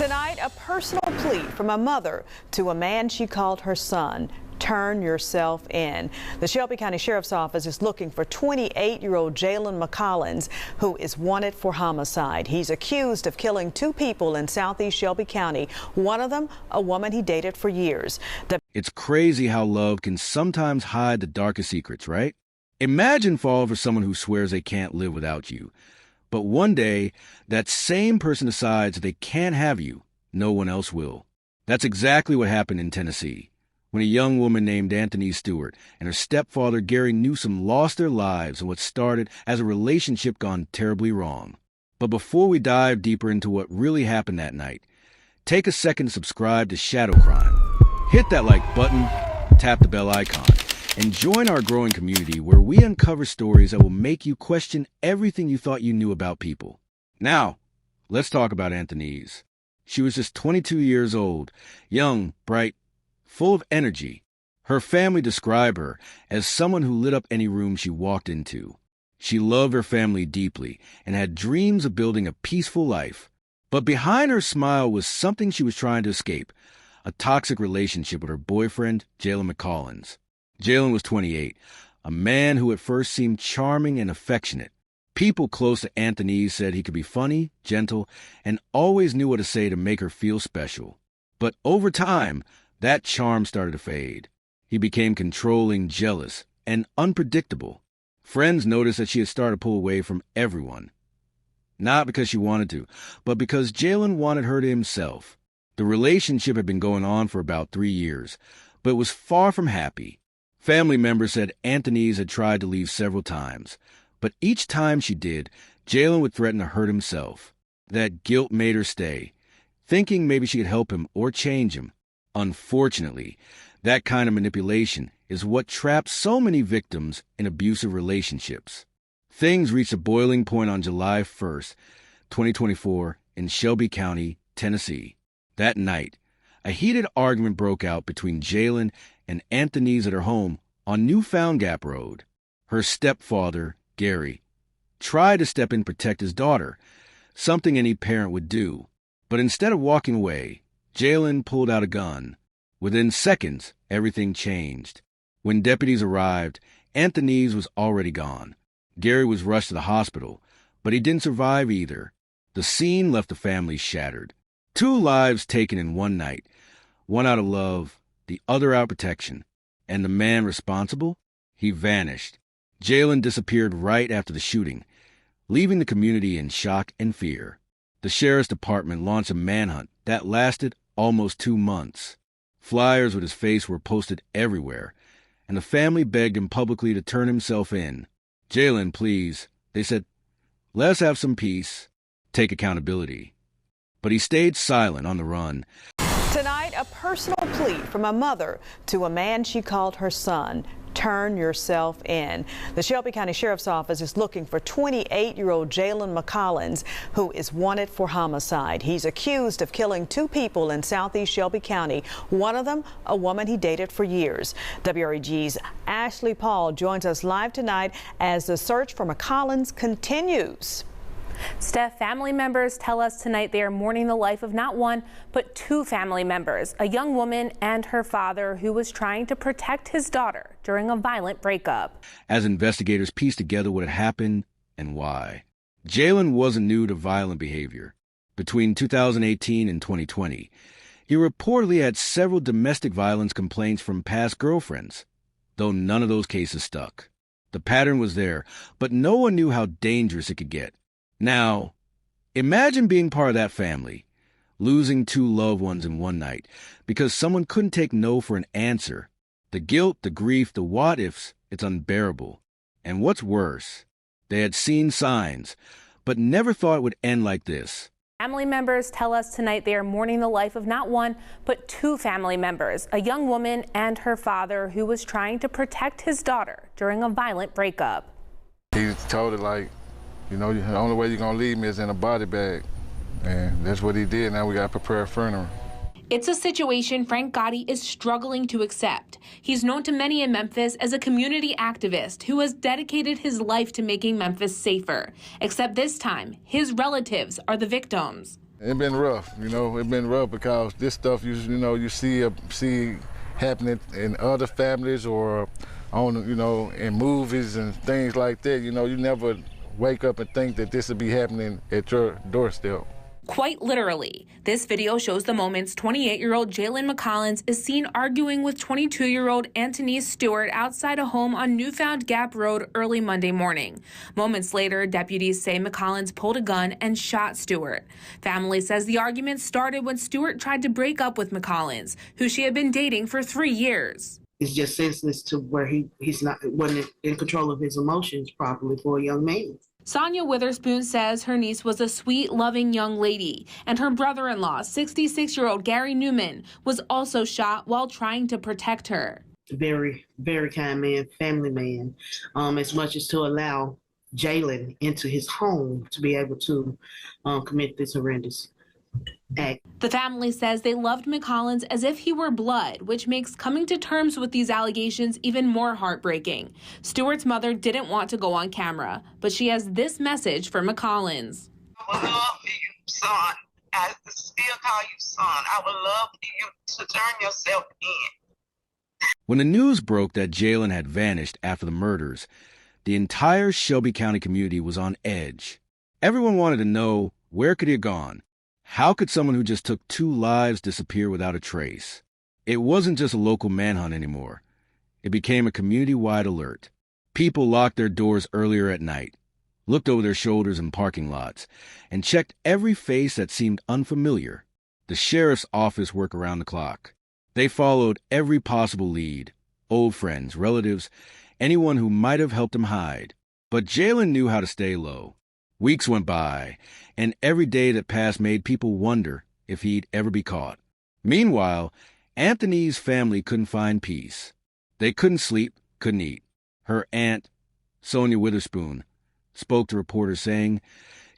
Tonight, a personal plea from a mother to a man she called her son. Turn yourself in. The Shelby County Sheriff's Office is looking for 28-year-old Jaylan McCollins, who is wanted for homicide. He's accused of killing two people in southeast Shelby County, one of them a woman he dated for years. It's crazy how love can sometimes hide the darkest secrets, right? Imagine falling for someone who swears they can't live without you. But one day, that same person decides they can't have you. No one else will. That's exactly what happened in Tennessee, when a young woman named Anthonese Stewart and her stepfather, Newsom, lost their lives in what started as a relationship gone terribly wrong. But before we dive deeper into what really happened that night, take a second to subscribe to Shadow Crime. Hit that like button, tap the bell icon, and join our growing community where we uncover stories that will make you question everything you thought you knew about people. Now, let's talk about Anthonese. She was just 22 years old, young, bright, full of energy. Her family described her as someone who lit up any room she walked into. She loved her family deeply and had dreams of building a peaceful life. But behind her smile was something she was trying to escape, a toxic relationship with her boyfriend, Jaylan McCollins. Jaylan was 28, a man who at first seemed charming and affectionate. People close to Anthonese said he could be funny, gentle, and always knew what to say to make her feel special. But over time, that charm started to fade. He became controlling, jealous, and unpredictable. Friends noticed that she had started to pull away from everyone. Not because she wanted to, but because Jaylan wanted her to himself. The relationship had been going on for about 3 years, but it was far from happy. Family members said Anthonese had tried to leave several times, but each time she did, Jaylan would threaten to hurt himself. That guilt made her stay, thinking maybe she could help him or change him. Unfortunately, that kind of manipulation is what traps so many victims in abusive relationships. Things reached a boiling point on July 1st, 2024, in Shelby County, Tennessee. That night, a heated argument broke out between Jaylan and Anthonese at her home on Newfound Gap Road. Her stepfather, Gary, tried to step in and protect his daughter, something any parent would do. But instead of walking away, Jaylan pulled out a gun. Within seconds, everything changed. When deputies arrived, Anthonese was already gone. Gary was rushed to the hospital, but he didn't survive either. The scene left the family shattered. 2 lives taken in one night, one out of love, the other out of protection. And the man responsible? He vanished. Jaylan disappeared right after the shooting, leaving the community in shock and fear. The sheriff's department launched a manhunt that lasted almost 2 months. Flyers with his face were posted everywhere, and the family begged him publicly to turn himself in. Jaylan, please, they said, let us have some peace, take accountability. But he stayed silent on the run. Tonight, a personal plea from a mother to a man she called her son. Turn yourself in. The Shelby County Sheriff's Office is looking for 28-year-old Jaylan McCollins, who is wanted for homicide. He's accused of killing 2 people in southeast Shelby County, one of them a woman he dated for years. WREG's Ashley Paul joins us live tonight as the search for McCollins continues. Steph, family members tell us tonight they are mourning the life of not one, but 2 family members, a young woman and her father who was trying to protect his daughter during a violent breakup. As investigators piece together what had happened and why. Jaylan wasn't new to violent behavior. Between 2018 and 2020, he reportedly had several domestic violence complaints from past girlfriends, though none of those cases stuck. The pattern was there, but no one knew how dangerous it could get. Now, imagine being part of that family, losing 2 loved ones in one night because someone couldn't take no for an answer. The guilt, the grief, the what-ifs, it's unbearable. And what's worse, they had seen signs, but never thought it would end like this. Family members tell us tonight they are mourning the life of not one, but 2 family members, a young woman and her father who was trying to protect his daughter during a violent breakup. He told her, like, you know, the only way you're gonna leave me is in a body bag. And that's what he did. Now we gotta prepare a funeral. It's a situation Frank Gotti is struggling to accept. He's known to many in Memphis as a community activist who has dedicated his life to making Memphis safer. Except this time, his relatives are the victims. It's been rough, you know. It's been rough because this stuff, you see happening in other families or on, in movies and things like that. You never wake up and think that this would be happening at your doorstep. Quite literally, this video shows the moments 28-year-old Jaylan McCollins is seen arguing with 22-year-old Anthonese Stewart outside a home on Newfound Gap Road early Monday morning. Moments later, deputies say McCollins pulled a gun and shot Stewart. Family says the argument started when Stewart tried to break up with McCollins, who she had been dating for 3 years. It's just senseless to where wasn't in control of his emotions properly for a young man. Sonia Witherspoon says her niece was a sweet, loving young lady, and her brother-in-law, 66-year-old Gary Newman, was also shot while trying to protect her. Very, very kind man, family man, as much as to allow Jaylan into his home to be able to commit this horrendous act. The family says they loved McCollins as if he were blood, which makes coming to terms with these allegations even more heartbreaking. Stewart's mother didn't want to go on camera, but she has this message for McCollins. I would love for you, son. I still call you son. I would love for you to turn yourself in. When the news broke that Jaylan had vanished after the murders, the entire Shelby County community was on edge. Everyone wanted to know, where could he have gone? How could someone who just took 2 lives disappear without a trace? It wasn't just a local manhunt anymore. It became a community-wide alert. People locked their doors earlier at night, looked over their shoulders in parking lots, and checked every face that seemed unfamiliar. The sheriff's office worked around the clock. They followed every possible lead, old friends, relatives, anyone who might have helped him hide. But Jaylan knew how to stay low. Weeks went by, and every day that passed made people wonder if he'd ever be caught. Meanwhile, Anthony's family couldn't find peace. They couldn't sleep, couldn't eat. Her aunt, Sonia Witherspoon, spoke to reporters saying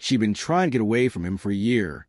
she'd been trying to get away from him for a year.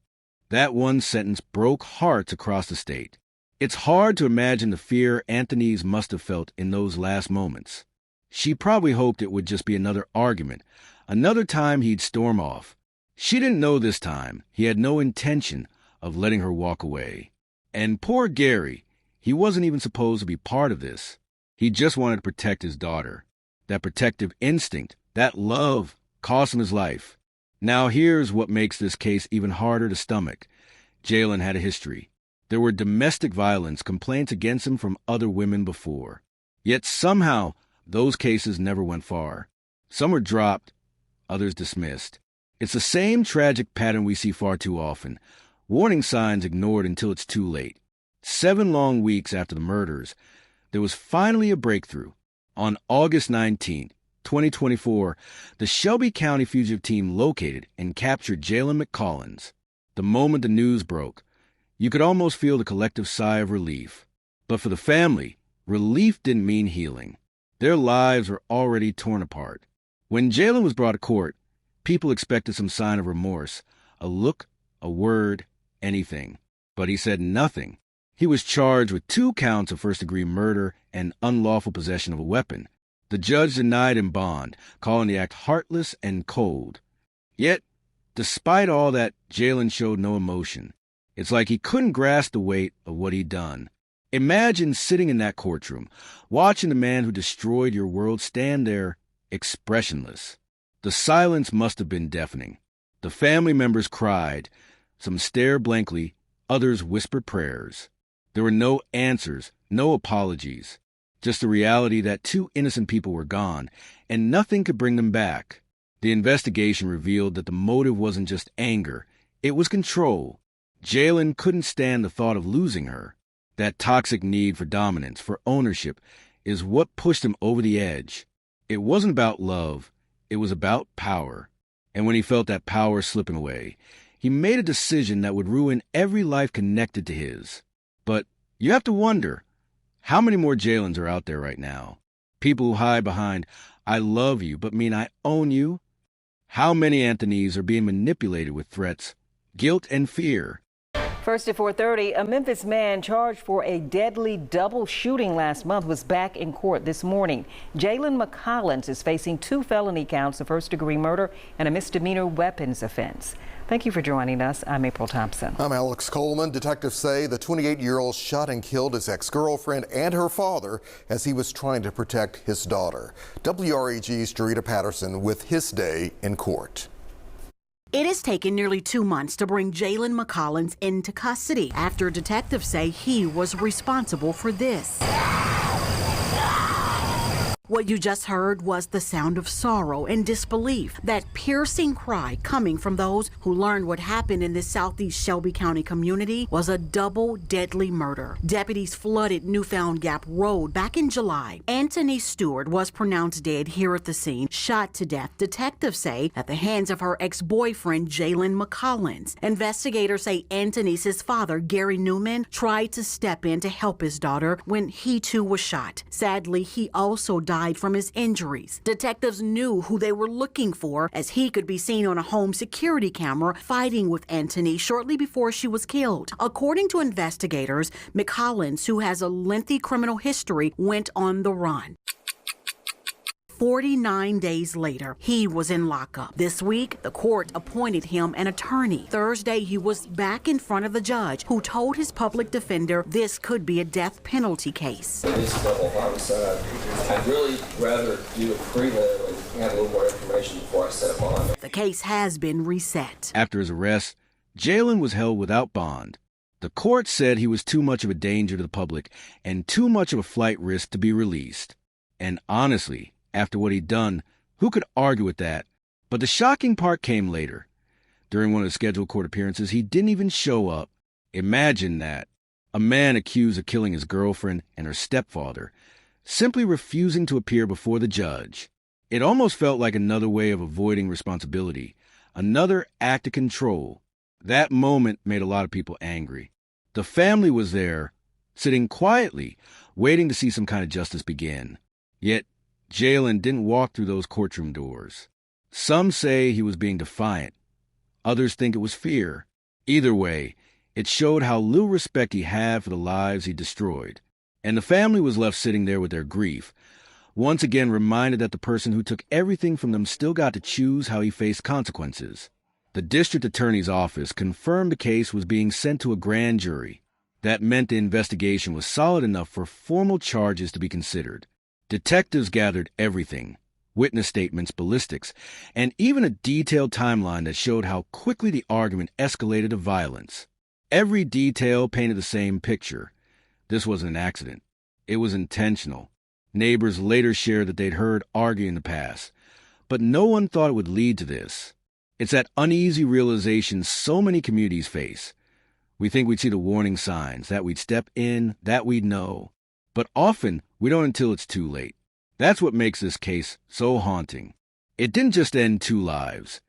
That one sentence broke hearts across the state. It's hard to imagine the fear Anthony's must have felt in those last moments. She probably hoped it would just be another argument, another time he'd storm off. She didn't know this time he had no intention of letting her walk away. And poor Gary, he wasn't even supposed to be part of this. He just wanted to protect his daughter. That protective instinct, that love, cost him his life. Now here's what makes this case even harder to stomach. Jaylan had a history. There were domestic violence complaints against him from other women before. Yet somehow, those cases never went far. Some were dropped, others dismissed. It's the same tragic pattern we see far too often. Warning signs ignored until it's too late. 7 long weeks after the murders, there was finally a breakthrough. On August 19, 2024, the Shelby County fugitive team located and captured Jaylan McCollins. The moment the news broke, you could almost feel the collective sigh of relief. But for the family, relief didn't mean healing. Their lives were already torn apart. When Jaylan was brought to court, people expected some sign of remorse, a look, a word, anything. But he said nothing. He was charged with 2 counts of first-degree murder and unlawful possession of a weapon. The judge denied him bond, calling the act heartless and cold. Yet, despite all that, Jaylan showed no emotion. It's like he couldn't grasp the weight of what he'd done. Imagine sitting in that courtroom, watching the man who destroyed your world stand there, expressionless. The silence must have been deafening. The family members cried. Some stared blankly, others whispered prayers. There were no answers, no apologies. Just the reality that 2 innocent people were gone, and nothing could bring them back. The investigation revealed that the motive wasn't just anger, it was control. Jaylan couldn't stand the thought of losing her. That toxic need for dominance, for ownership, is what pushed him over the edge. It wasn't about love, it was about power. And when he felt that power slipping away, he made a decision that would ruin every life connected to his. But you have to wonder, how many more Jaylans are out there right now? People who hide behind, I love you, but mean I own you? How many Anthonese are being manipulated with threats, guilt, and fear? First at 4:30, a Memphis man charged for a deadly double shooting last month was back in court this morning. Jaylan McCollins is facing 2 felony counts of first-degree murder and a misdemeanor weapons offense. Thank you for joining us. I'm April Thompson. I'm Alex Coleman. Detectives say the 28-year-old shot and killed his ex-girlfriend and her father as he was trying to protect his daughter. WREG's Jarita Patterson with his day in court. It has taken nearly 2 months to bring Jaylan McCollins into custody after detectives say he was responsible for this. What you just heard was the sound of sorrow and disbelief, that piercing cry coming from those who learned what happened in this southeast Shelby County community was a double deadly murder. Deputies flooded Newfound Gap Road back in July. Anthonese Stewart was pronounced dead here at the scene, shot to death, detectives say, at the hands of her ex-boyfriend, Jaylan McCollins. Investigators say Anthonese's father, Gary Newman, tried to step in to help his daughter when he too was shot. Sadly, he also died from his injuries. Detectives knew who they were looking for, as he could be seen on a home security camera fighting with Anthony shortly before she was killed. According to investigators, McCollins, who has a lengthy criminal history, went on the run. 49 days later, he was in lockup. This week, the court appointed him an attorney. Thursday, he was back in front of the judge, who told his public defender this could be a death penalty case. It's double homicide. I'd really rather do a prelim and have a little more information before I set a bond. The case has been reset. After his arrest, Jaylan was held without bond. The court said he was too much of a danger to the public and too much of a flight risk to be released. And honestly, after what he'd done, who could argue with that? But the shocking part came later. During one of the scheduled court appearances, he didn't even show up. Imagine that. A man accused of killing his girlfriend and her stepfather, simply refusing to appear before the judge. It almost felt like another way of avoiding responsibility, another act of control. That moment made a lot of people angry. The family was there, sitting quietly, waiting to see some kind of justice begin. Yet, Jaylan didn't walk through those courtroom doors. Some say he was being defiant. Others think it was fear. Either way, it showed how little respect he had for the lives he destroyed. And the family was left sitting there with their grief, once again reminded that the person who took everything from them still got to choose how he faced consequences. The district attorney's office confirmed the case was being sent to a grand jury. That meant the investigation was solid enough for formal charges to be considered. Detectives gathered everything: witness statements, ballistics, and even a detailed timeline that showed how quickly the argument escalated to violence. Every detail painted the same picture. This wasn't an accident. It was intentional. Neighbors later shared that they'd heard arguing in the past, but no one thought it would lead to this. It's that uneasy realization so many communities face. We think we'd see the warning signs, that we'd step in, that we'd know. But often, we don't until it's too late. That's what makes this case so haunting. It didn't just end 2 lives.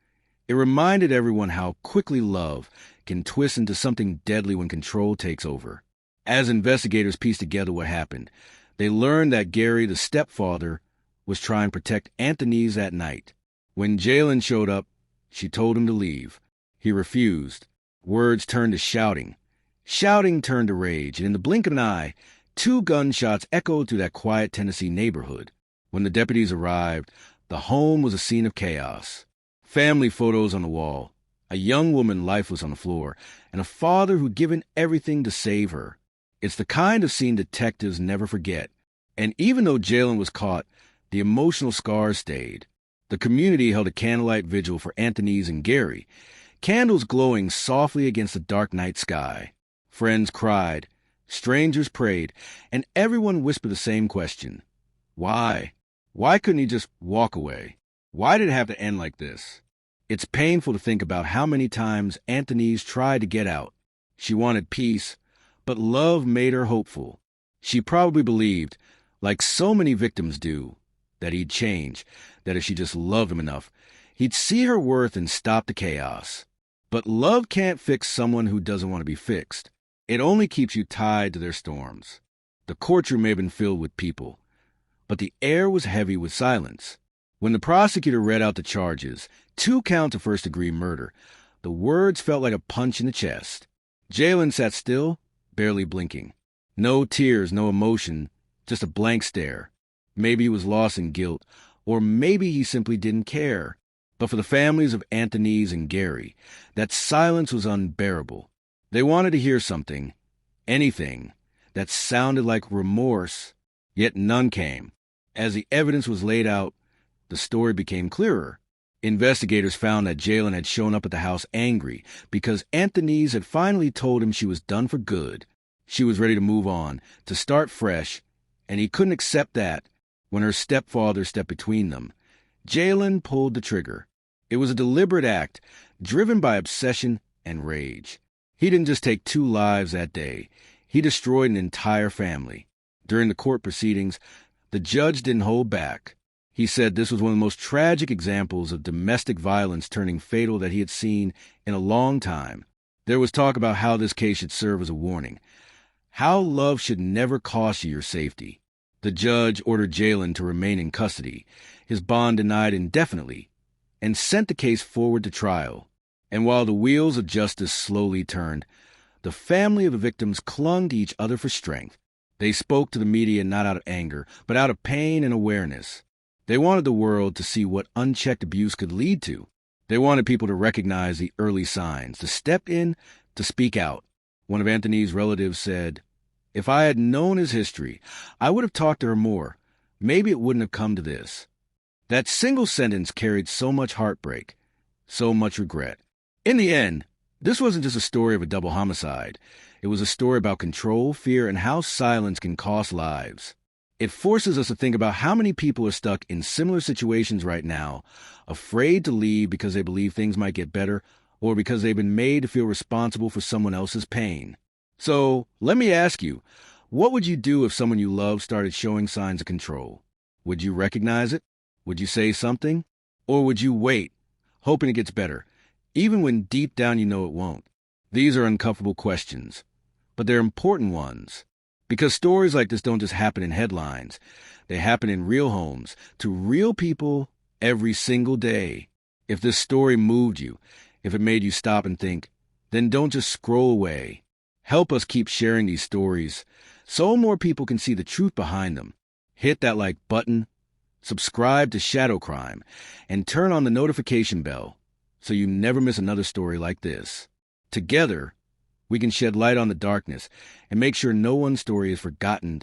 It reminded everyone how quickly love can twist into something deadly when control takes over. As investigators pieced together what happened, they learned that Gary, the stepfather, was trying to protect Anthonese that night. When Jaylan showed up, she told him to leave. He refused. Words turned to shouting. Shouting turned to rage, and in the blink of an eye, 2 gunshots echoed through that quiet Tennessee neighborhood. When the deputies arrived, the home was a scene of chaos. Family photos on the wall, a young woman lifeless on the floor, and a father who'd given everything to save her. It's the kind of scene detectives never forget. And even though Jaylan was caught, the emotional scars stayed. The community held a candlelight vigil for Anthonese and Gary, candles glowing softly against the dark night sky. Friends cried, strangers prayed, and everyone whispered the same question. Why? Why couldn't he just walk away? Why did it have to end like this? It's painful to think about how many times Anthonese tried to get out. She wanted peace, but love made her hopeful. She probably believed, like so many victims do, that he'd change, that if she just loved him enough, he'd see her worth and stop the chaos. But love can't fix someone who doesn't want to be fixed. It only keeps you tied to their storms. The courtroom may have been filled with people, but the air was heavy with silence. When the prosecutor read out the charges, 2 counts of first-degree murder, the words felt like a punch in the chest. Jaylan sat still, barely blinking. No tears, no emotion, just a blank stare. Maybe he was lost in guilt, or maybe he simply didn't care. But for the families of Anthonese and Gary, that silence was unbearable. They wanted to hear something, anything, that sounded like remorse, yet none came. As the evidence was laid out, the story became clearer. Investigators found that Jaylan had shown up at the house angry because Anthonese had finally told him she was done for good. She was ready to move on, to start fresh, and he couldn't accept that when her stepfather stepped between them. Jaylan pulled the trigger. It was a deliberate act, driven by obsession and rage. He didn't just take 2 lives that day. He destroyed an entire family. During the court proceedings, the judge didn't hold back. He said this was one of the most tragic examples of domestic violence turning fatal that he had seen in a long time. There was talk about how this case should serve as a warning. How love should never cost you your safety. The judge ordered Jaylan to remain in custody, his bond denied indefinitely, and sent the case forward to trial. And while the wheels of justice slowly turned, the family of the victims clung to each other for strength. They spoke to the media not out of anger, but out of pain and awareness. They wanted the world to see what unchecked abuse could lead to. They wanted people to recognize the early signs, to step in, to speak out. One of Anthony's relatives said, "If I had known his history, I would have talked to her more. Maybe it wouldn't have come to this." That single sentence carried so much heartbreak, so much regret. In the end, this wasn't just a story of a double homicide. It was a story about control, fear, and how silence can cost lives. It forces us to think about how many people are stuck in similar situations right now, afraid to leave because they believe things might get better or because they've been made to feel responsible for someone else's pain. So, let me ask you, what would you do if someone you love started showing signs of control? Would you recognize it? Would you say something? Or would you wait, hoping it gets better, even when deep down you know it won't? These are uncomfortable questions, but they're important ones. Because stories like this don't just happen in headlines. They happen in real homes, to real people, every single day. If this story moved you, if it made you stop and think, then don't just scroll away. Help us keep sharing these stories so more people can see the truth behind them. Hit that like button, subscribe to Shadow Crime, and turn on the notification bell so you never miss another story like this. Together, we can shed light on the darkness and make sure no one's story is forgotten